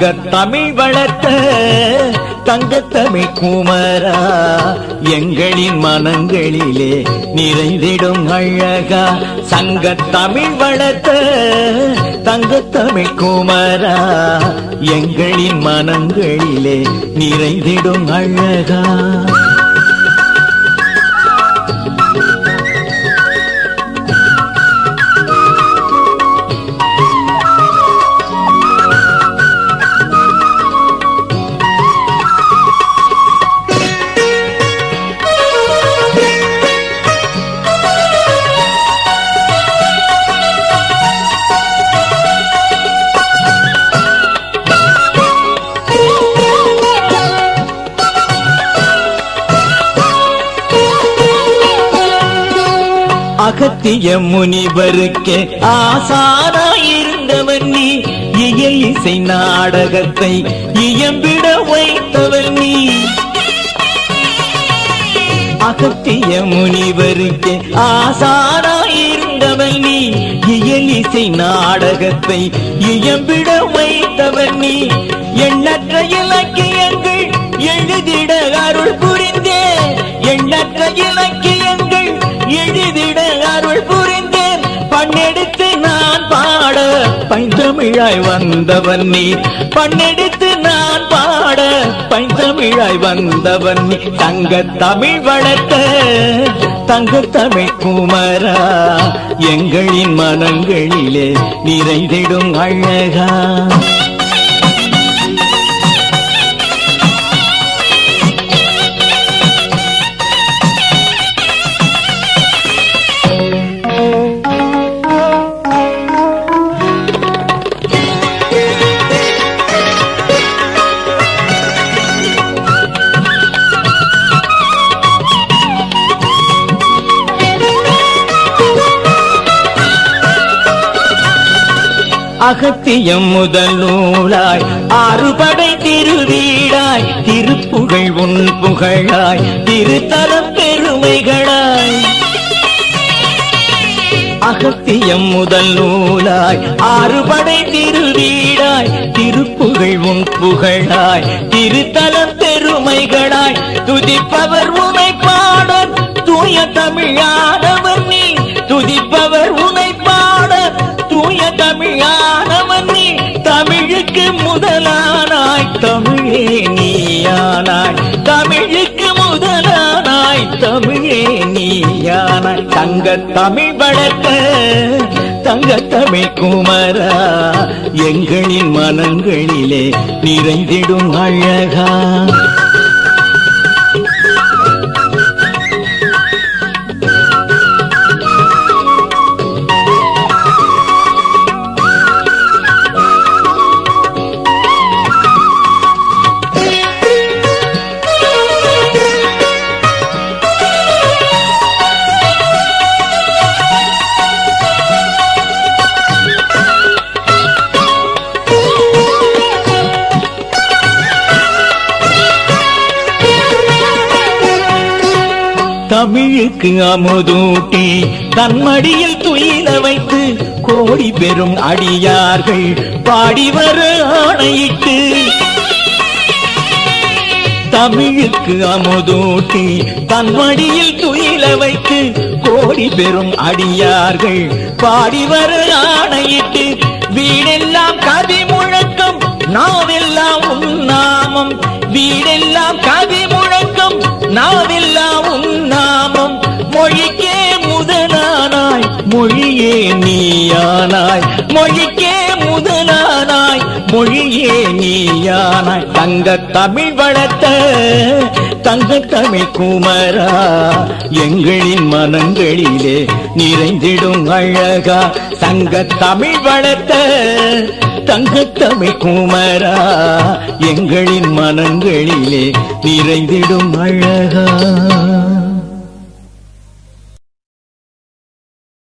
சங்கத்தமிழ் வளர்த்த தங்கத்தமிழ் குமரா எங்களின் மனங்களிலே நிறைந்திடும் அழகா. சங்கத்தமிழ் வளர்த்த தங்கத்தமிழ் குமரா எங்களின் மனங்களிலே நிறைந்திடும் அழகா. அகத்திய முனிவருக்கே ஆசானாயிருந்தவன் நீ, இயல் இசை நாடகத்தை இயம்பிட வைத்தவன் நீ. அகத்திய முனிவருக்கே ஆசானாயிருந்தவன் நீ, இயல் இசை நாடகத்தை இயம்பிட வைத்தவன் நீ. எண்ணற்ற இலக்கியங்கள் எழுதிட அருள் புரிந்தே, எண்ணற்ற இலக்கியங்கள் எழுதிட அருள் புரிந்தேன். பண்ணெடுத்து நான் பாட பைந்தமிழாய் வந்தவன் நீ, பண்ணெடுத்து நான் பாட பைந்தமிழாய் வந்தவன் நீ. தங்கத்தமிழ் வளர்த்த தங்கத்தமிழ் குமரா எங்களின் மனங்களிலே நிறைந்திடும் அழகா. அகத்தியம் முதல் நூலாய் ஆறுபடை திருவீடாய், திருப்புகழ் உன் புகழாய் திருத்தலம் பெருமைகளாய். அகத்தியம் முதல் நூலாய் ஆறுபடை திருவீடாய், திருப்புகழ் உன் புகழாய் திருத்தலம் பெருமைகளாய். துதிப்பவர் உனை பாட தூய தமிழானவன் நீ, துதிப்பவர் உனை பாட தூய தமிழானவன் நீ. தமிழுக்கு முதலானாய் தமிழே நீயானாய், தமிழுக்கு முதலானாய் தமிழே நீயானாய். தங்கத்தமிழ் வளர்த்த தங்கத்தமிழ் குமரா எங்களின் மனங்களிலே நிறைந்திடும் அழகா. தமிழுக்கு அமுதூட்டி தன்மடியில் துயில வைத்து கோடி பெரும் அடியார்கள் பாடி வர ஆணையிட்டு. தமிழுக்கு அமுதூட்டி தன்மடியில் துயில வைத்து கோடி பெரும் அடியார்கள் பாடி வர ஆணையிட்டு. வீடெல்லாம் கவி முழக்கம் நாவெல்லாம் உன் நாமம், வீடெல்லாம் கவி முழக்கம் நாவெல்லாம் உன் நாமம். மொழிக்கே முதலானாய் மொழியே நீயானாய், மொழிக்கே முதலானாய் மொழியே நீயானாய். தங்கத்தமிழ் வளர்த்த தங்கத்தமிழ் குமரா எங்களின் மனங்களிலே நிறைந்திடும் அழகா. சங்கத்தமிழ் வளர்த்த தங்கத்தமிழ் குமரா எங்களின் மனங்களிலே நிறைந்திடும் அழகா.